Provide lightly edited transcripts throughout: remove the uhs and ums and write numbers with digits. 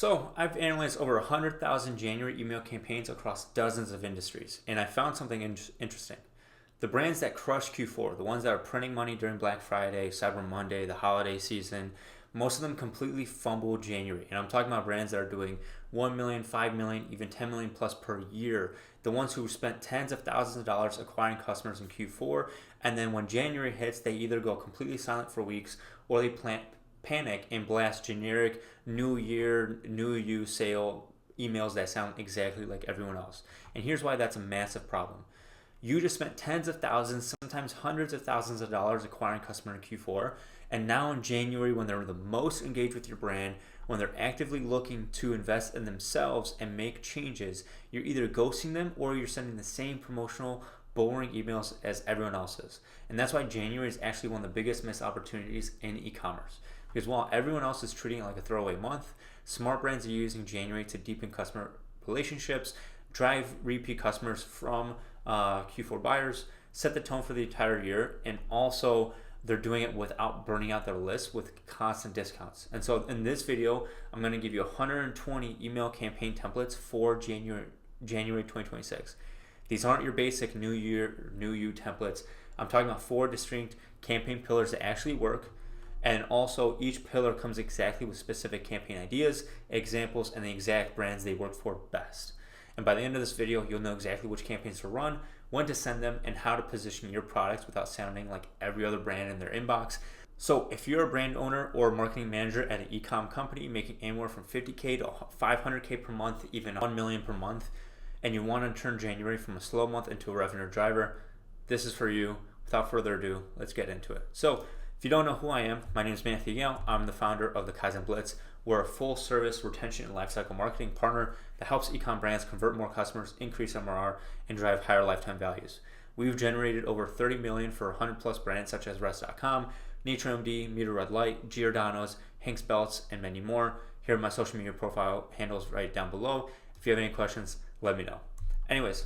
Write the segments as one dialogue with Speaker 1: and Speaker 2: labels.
Speaker 1: So I've analyzed over 100,000 January email campaigns across dozens of industries, and I found something interesting. The brands that crush Q4, the ones that are printing money during Black Friday, Cyber Monday, the holiday season, most of them completely fumble January. And I'm talking about brands that are doing 1 million, 5 million, even 10 million plus per year. The ones who spent tens of thousands of dollars acquiring customers in Q4, and then when January hits, they either go completely silent for weeks or they panic and blast generic New Year, New You sale emails that sound exactly like everyone else. And here's why that's a massive problem. You just spent tens of thousands, sometimes hundreds of thousands of dollars acquiring customer in Q4, and now in January, when they're the most engaged with your brand, when they're actively looking to invest in themselves and make changes, you're either ghosting them or you're sending the same promotional, boring emails as everyone else's. And that's why January is actually one of the biggest missed opportunities in e-commerce. Because while everyone else is treating it like a throwaway month, smart brands are using January to deepen customer relationships, drive repeat customers from Q4 buyers, set the tone for the entire year, and also they're doing it without burning out their list with constant discounts. And so in this video, I'm going to give you 120 email campaign templates for January 2026. These aren't your basic New Year, New You templates. I'm talking about 4 distinct campaign pillars that actually work. And also each pillar comes exactly with specific campaign ideas, examples, and the exact brands they work for best. And by the end of this video, you'll know exactly which campaigns to run, when to send them, and how to position your products without sounding like every other brand in their inbox. So if you're a brand owner or marketing manager at an e-com company making anywhere from 50K to 500K per month, even 1 million per month, and you want to turn January from a slow month into a revenue driver, this is for you. Without further ado, let's get into it. So if you don't know who I am, my name is Matthew Gale. I'm the founder of the Kaizen Blitz. We're a full-service retention and lifecycle marketing partner that helps e-com brands convert more customers, increase MRR, and drive higher lifetime values. We've generated over 30 million for 100-plus brands such as Rest.com, NatureMD, Meter Red Light, Giordano's, Hank's Belts, and many more. Here are my social media profile handles right down below. If you have any questions, let me know. Anyways,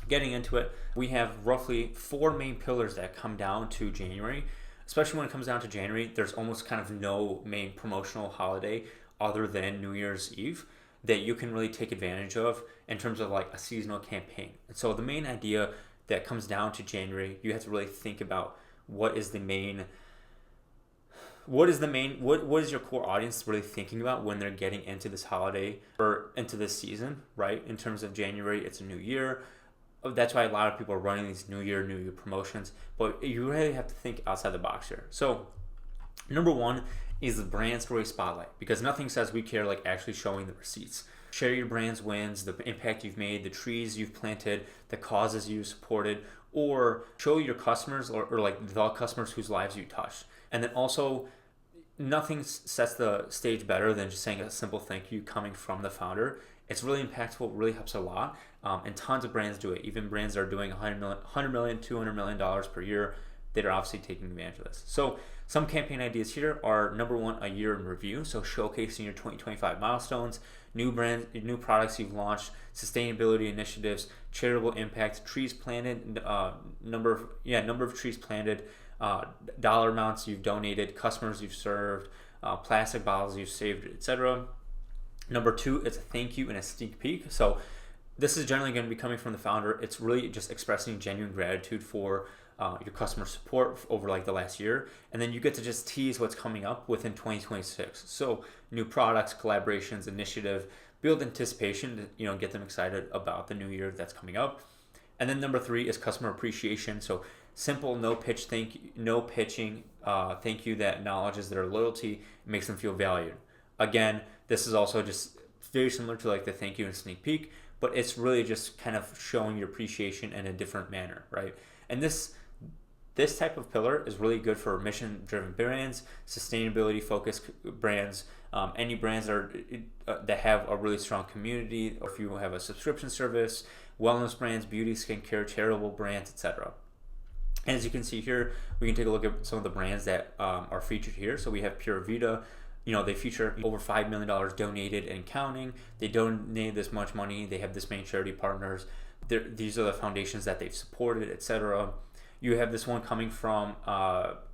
Speaker 1: getting into it, we have roughly 4 main pillars that come down to January. Especially when it comes down to January, there's almost kind of no main promotional holiday other than New Year's Eve that you can really take advantage of in terms of like a seasonal campaign. And so the main idea that comes down to January, you have to really think about what is your core audience really thinking about when they're getting into this holiday or into this season, right? In terms of January, it's a new year. That's why a lot of people are running these New Year promotions, but you really have to think outside the box here. So number 1 is the brand story spotlight, because nothing says we care like actually showing the receipts. Share your brand's wins, the impact you've made, the trees you've planted, the causes you supported, or show your customers or like the customers whose lives you touched. And then also, nothing sets the stage better than just saying a simple thank you coming from the founder. It's really impactful, really helps a lot, and tons of brands do it. Even brands that are doing $100 million, $200 million per year, that are obviously taking advantage of this. So some campaign ideas here are, number 1, a year in review. So showcasing your 2025 milestones, new brands, new products you've launched, sustainability initiatives, charitable impact, trees planted, number of trees planted, dollar amounts you've donated, customers you've served, plastic bottles you've saved, etc. Number 2, it's a thank you and a sneak peek. So this is generally going to be coming from the founder. It's really just expressing genuine gratitude for your customer support over like the last year. And then you get to just tease what's coming up within 2026. So new products, collaborations, initiative, build anticipation to get them excited about the new year that's coming up. And then number 3 is customer appreciation. So simple, no pitching thank you that acknowledges their loyalty, makes them feel valued. Again, this is also just very similar to like the thank you and sneak peek, but it's really just kind of showing your appreciation in a different manner, right? And this type of pillar is really good for mission-driven brands, sustainability-focused brands, any brands that have a really strong community, or if you have a subscription service, wellness brands, beauty, skincare, charitable brands, etc. And as you can see here, we can take a look at some of the brands that are featured here. So we have Pure Vita. They feature over $5 million donated and counting. They donated this much money. They have this many charity partners. These are the foundations that they've supported, etc. You have this one coming from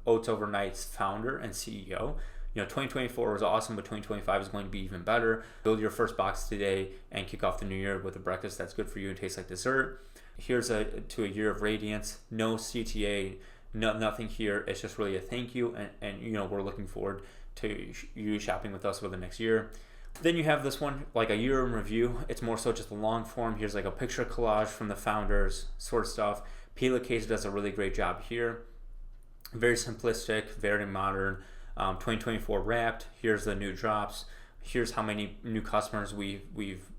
Speaker 1: Oats Overnight's founder and CEO. 2024 was awesome, but 2025 is going to be even better. Build your first box today and kick off the new year with a breakfast that's good for you and tastes like dessert. Here's to a year of radiance. No CTA, nothing here. It's just really a thank you, and we're looking forward to you shopping with us for the next year. Then you have this one, like a year in review. It's more so just a long form. Here's like a picture collage from the founders, sort of stuff. Pila Case does a really great job here. Very simplistic, very modern. 2024 wrapped. Here's the new drops. Here's how many new customers we've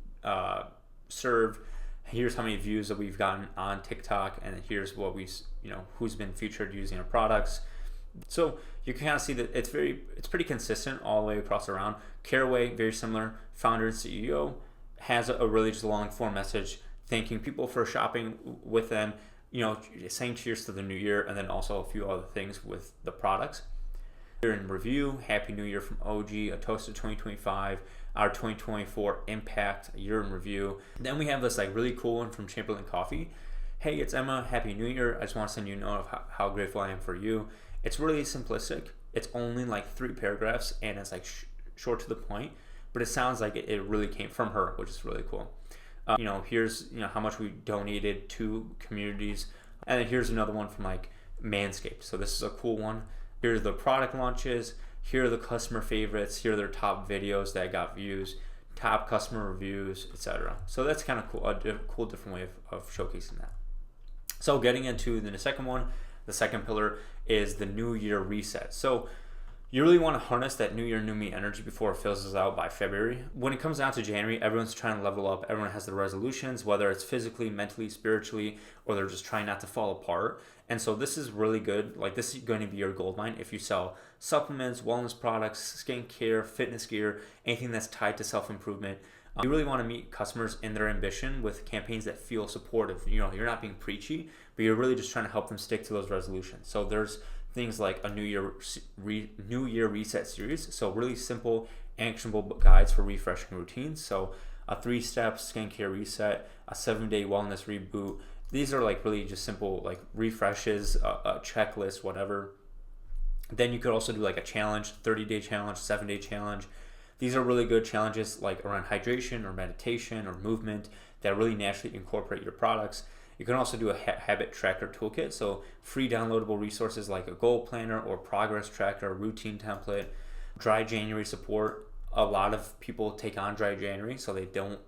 Speaker 1: served. Here's how many views that we've gotten on TikTok, and here's what who's been featured using our products. So you can kind of see that it's pretty consistent all the way across around. Caraway, very similar. Founder and CEO has a really just long form message thanking people for shopping with them, saying cheers to the new year, and then also a few other things with the products. Year in review, Happy New Year from OG, a toast to 2025, our 2024 impact, a year in review. Then we have this like really cool one from Chamberlain Coffee. Hey, it's Emma, Happy New Year. I just want to send you a note of how grateful I am for you. It's really simplistic. It's only like 3 paragraphs, and it's like short to the point, but it sounds like it really came from her, which is really cool. Here's how much we donated to communities, and then here's another one from like Manscaped. So this is a cool one. Here are the product launches. Here are the customer favorites. Here are their top videos that got views, top customer reviews, etc. So that's kind of cool, a cool different way of showcasing that. So getting into the second one, the second pillar is the New Year reset. So you really want to harness that New Year, New Me energy before it fizzles out by February. When it comes down to January, everyone's trying to level up. Everyone has their resolutions, whether it's physically, mentally, spiritually, or they're just trying not to fall apart. And so this is really good. Like, this is going to be your gold mine if you sell supplements, wellness products, skincare, fitness gear, anything that's tied to self-improvement. You really want to meet customers in their ambition with campaigns that feel supportive. You're not being preachy, but you're really just trying to help them stick to those resolutions. So there's things like a New Year reset series. So really simple, actionable guides for refreshing routines. So a 3-step skincare reset, a 7-day wellness reboot. These are like really just simple like refreshes, a checklist, whatever. Then you could also do like a challenge, 30-day challenge, 7-day challenge. These are really good challenges like around hydration or meditation or movement that really naturally incorporate your products. You can also do a habit tracker toolkit, so free downloadable resources like a goal planner or progress tracker, routine template. Dry January support. A lot of people take on dry January so they don't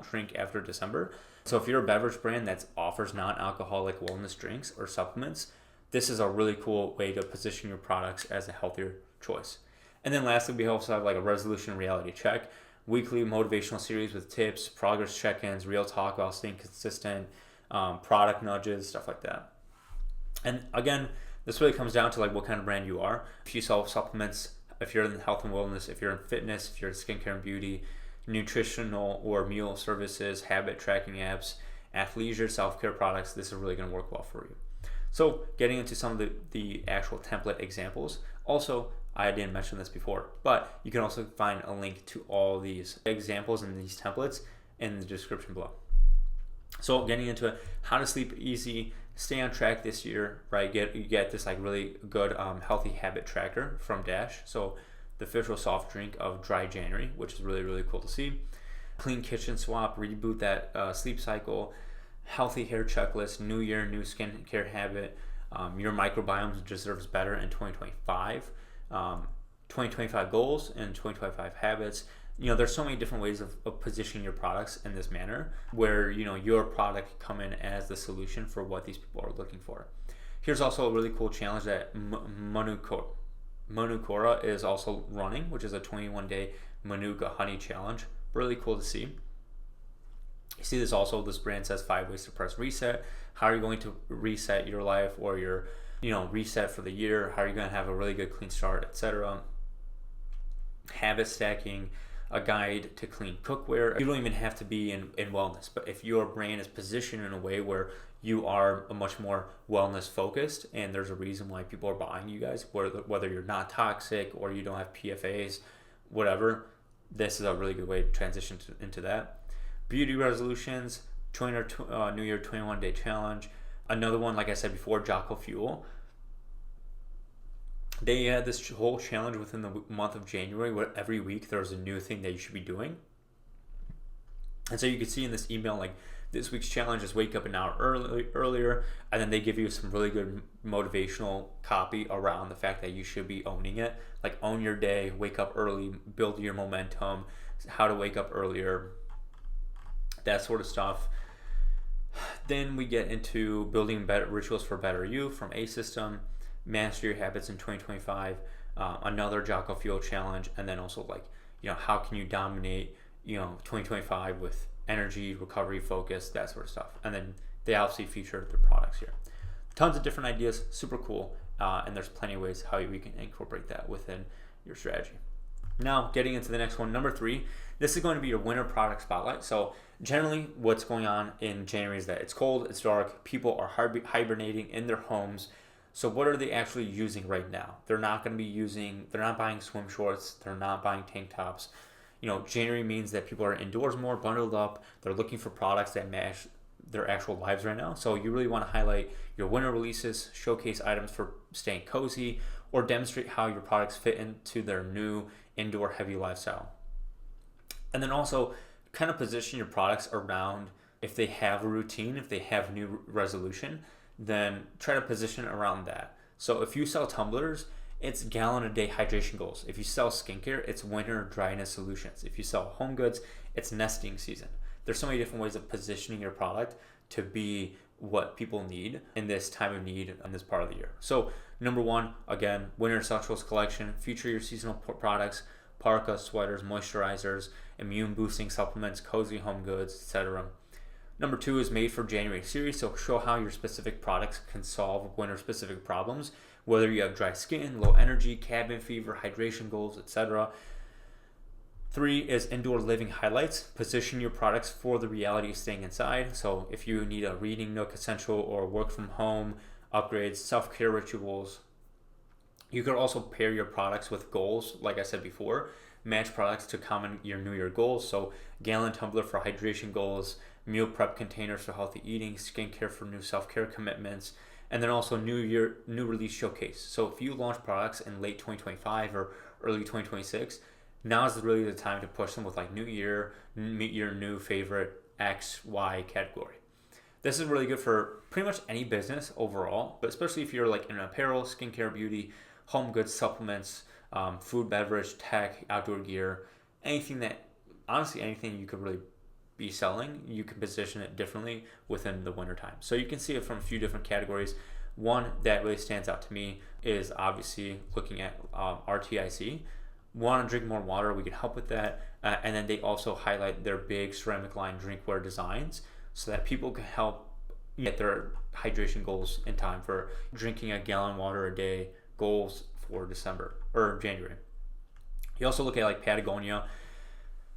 Speaker 1: drink after December. So if you're a beverage brand that offers non-alcoholic wellness drinks or supplements, this is a really cool way to position your products as a healthier choice. And then lastly, we also have like a resolution reality check, weekly motivational series with tips, progress check-ins, real talk while staying consistent, product nudges, stuff like that. And again, this really comes down to like what kind of brand you are. If you sell supplements, if you're in health and wellness, if you're in fitness, if you're in skincare and beauty, nutritional or meal services, habit tracking apps, athleisure, self-care products, this is really going to work well for you. So getting into some of the actual template examples. Also, I didn't mention this before, but you can also find a link to all these examples and these templates in the description below. So getting into it, how to sleep easy, stay on track this year, right? You get this like really good healthy habit tracker from Dash. So the official soft drink of Dry January, which is really, really cool to see. Clean kitchen swap, reboot that sleep cycle, healthy hair checklist, new year, new skincare habit. Your microbiome deserves better in 2025. 2025 goals and 2025 habits. There's so many different ways of positioning your products in this manner where, your product come in as the solution for what these people are looking for. Here's also a really cool challenge that Manukora is also running, which is a 21-day Manuka honey challenge. Really cool to see. You see this also, this brand says 5 ways to press reset. How are you going to reset your life or your reset for the year? How are you going to have a really good clean start, etc. Habit stacking, a guide to clean cookware. You don't even have to be in wellness, but if your brand is positioned in a way where you are a much more wellness focused and there's a reason why people are buying you guys, whether you're not toxic or you don't have PFAs, whatever, this is a really good way to transition into that. Beauty resolutions, New Year 21-day challenge. Another one, like I said before, Jocko Fuel. They had this whole challenge within the month of January where every week there was a new thing that you should be doing. And so you can see in this email, like, this week's challenge is wake up an hour earlier, and then they give you some really good motivational copy around the fact that you should be owning it. Like, own your day, wake up early, build your momentum, how to wake up earlier, that sort of stuff. Then we get into building better rituals for better you from A System, master your habits in 2025, another Jocko Fuel challenge, and then also, like, how can you dominate 2025 with energy, recovery, focus, that sort of stuff. And then they obviously feature their products here. Tons of different ideas, super cool, and there's plenty of ways how we can incorporate that within your strategy. Now, getting into the next one, number 3, this is going to be your winter product spotlight. So generally what's going on in January is that it's cold, it's dark, people are hibernating in their homes. So what are they actually using right now? They're not buying swim shorts, they're not buying tank tops. January means that people are indoors more, bundled up. They're looking for products that match their actual lives right now. So you really want to highlight your winter releases, showcase items for staying cozy, or demonstrate how your products fit into their new indoor heavy lifestyle. And then also kind of position your products around, if they have a routine, if they have new resolution, then try to position it around that. So if you sell tumblers, it's gallon a day hydration goals. If you sell skincare, it's winter dryness solutions. If you sell home goods, it's nesting season. There's so many different ways of positioning your product to be what people need in this time of need in this part of the year. So number 1, again, winter essentials collection, feature your seasonal products, parka, sweaters, moisturizers, immune boosting supplements, cozy home goods, etc. Number 2 is made for January series. So show how your specific products can solve winter specific problems, whether you have dry skin, low energy, cabin fever, hydration goals, etc. 3 is indoor living highlights. Position your products for the reality of staying inside. So if you need a reading nook essential or work from home upgrades, self-care rituals, you could also pair your products with goals. Like I said before, match products to your New Year goals. So gallon tumbler for hydration goals, meal prep containers for healthy eating, skincare for new self-care commitments, and then also new release showcase. So if you launch products in late 2025 or early 2026, now is really the time to push them with like new year, meet your new favorite X, Y category. This is really good for pretty much any business overall, but especially if you're like in apparel, skincare, beauty, home goods, supplements, food, beverage, tech, outdoor gear, anything you could really be selling, you can position it differently within the winter time. So you can see it from a few different categories. One that really stands out to me is obviously looking at RTIC. Want to drink more water, we can help with that. And then they also highlight their big ceramic line drinkware designs so that people can help get their hydration goals in time for drinking a gallon water a day goals for December or January. You also look at like Patagonia.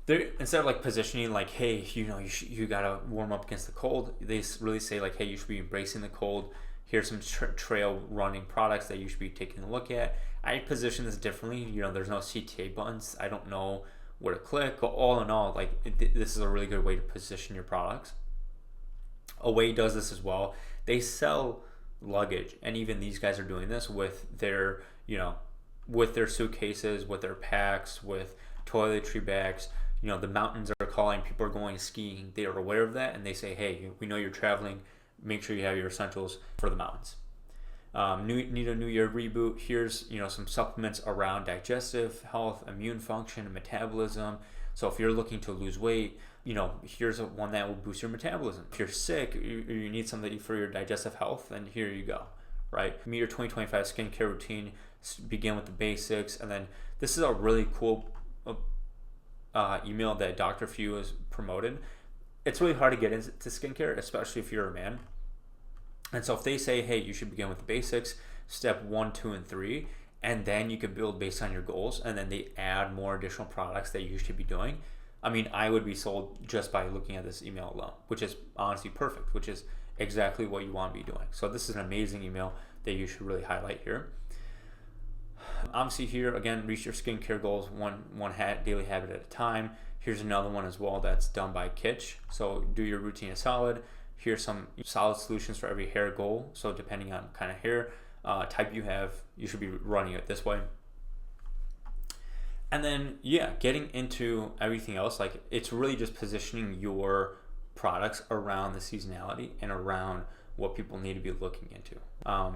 Speaker 1: They're, instead of like positioning like, hey, you gotta warm up against the cold, they really say like, hey, you should be embracing the cold. Here's some trail running products that you should be taking a look at. I position this differently. There's no CTA buttons. I don't know where to click. But all in all, this is a really good way to position your products. Away does this as well. They sell luggage, and even these guys are doing this with their, with their suitcases, with their packs, with toiletry bags. The mountains are calling. People are going skiing. They are aware of that, and they say, hey, we know you're traveling. Make sure you have your essentials for the mountains. Need a New Year reboot. Here's some supplements around digestive health, immune function, and metabolism. So if you're looking to lose weight, here's one that will boost your metabolism. If you're sick, you need something for your digestive health, then here you go, right? Meet your 2025 skincare routine. Begin with the basics, and then this is a really cool email that Dr. Few has promoted. It's really hard to get into skincare, especially if you're a man. And so if they say, hey, you should begin with the basics, step 1, 2, and 3, and then you can build based on your goals, and then they add more additional products that you should be doing. I mean, I would be sold just by looking at this email alone, which is honestly perfect, which is exactly what you want to be doing. So this is an amazing email that you should really highlight here. Obviously here, again, reach your skincare goals one daily habit at a time. Here's another one as well that's done by Kitsch. So do your routine as solid. Here's some solid solutions for every hair goal. So depending on kind of hair, type you have, you should be running it this way. And then, yeah, getting into everything else, like it's really just positioning your products around the seasonality and around what people need to be looking into.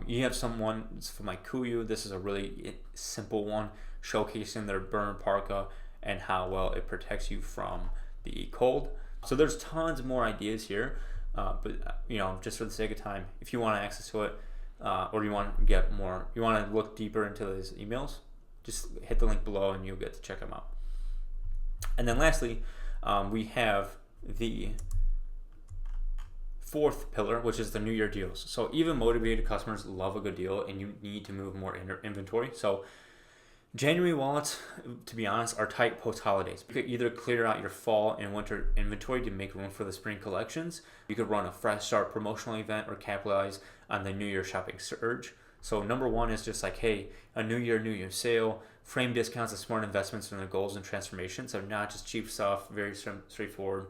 Speaker 1: You have someone from like KUIU. This is a really simple one, showcasing their burn parka and how well it protects you from the cold. So there's tons more ideas here, but just for the sake of time, if you want access to it, or you want to get more, you want to look deeper into those emails, just hit the link below and you'll get to check them out. And then lastly, we have the fourth pillar, which is the New Year deals. So even motivated customers love a good deal, and you need to move more inventory. So January wallets, to be honest, are tight post-holidays. You could either clear out your fall and winter inventory to make room for the spring collections. You could run a fresh start promotional event or capitalize on the New Year shopping surge. So number one is just like, hey, a New Year sale, frame discounts and smart investments in their goals and transformations. So not just cheap stuff, very straightforward.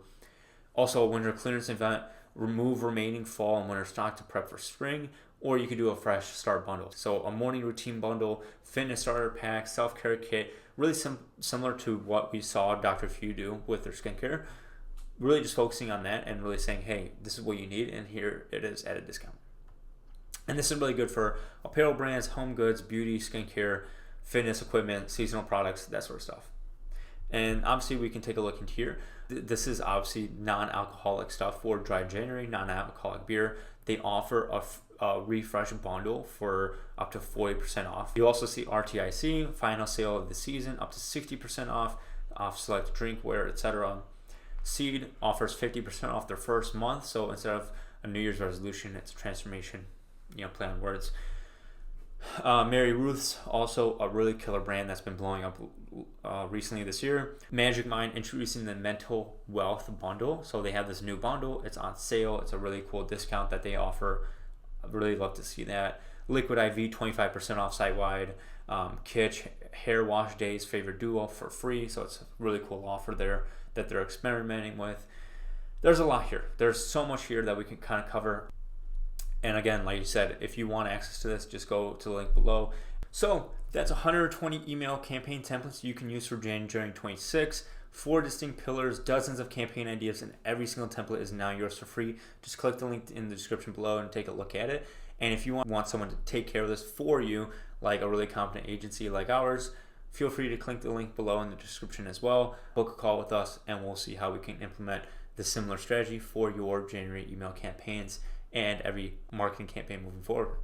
Speaker 1: Also a winter clearance event, remove remaining fall and winter stock to prep for spring. Or you could do a fresh start bundle. So a morning routine bundle, fitness starter pack, self-care kit, really similar to what we saw Dr. Few do with their skincare. Really just focusing on that and really saying, hey, this is what you need, and here it is at a discount. And this is really good for apparel brands, home goods, beauty, skincare, fitness equipment, seasonal products, that sort of stuff. And obviously we can take a look into here. This is obviously non-alcoholic stuff for Dry January, non-alcoholic beer. They offer a refresh bundle for up to 40% off. You also see RTIC, final sale of the season, up to 60% off select drinkware, etc. Seed offers 50% off their first month. So instead of a New Year's resolution, it's a transformation, play on words. Mary Ruth's, also a really killer brand that's been blowing up recently this year. Magic Mind introducing the Mental Wealth bundle. So they have this new bundle. It's on sale. It's a really cool discount that they offer. I'd really love to see that. Liquid IV, 25% off site-wide. Kitsch Hair Wash Days favorite duo for free. So it's a really cool offer there that they're experimenting with. There's a lot here. There's so much here that we can kind of cover. And again, like you said, if you want access to this, just go to the link below. So that's 120 email campaign templates you can use for January 26. 4 distinct pillars, dozens of campaign ideas, and every single template is now yours for free. Just click the link in the description below and take a look at it. And if you want someone to take care of this for you, like a really competent agency like ours, feel free to click the link below in the description as well. Book a call with us and we'll see how we can implement the similar strategy for your January email campaigns and every marketing campaign moving forward.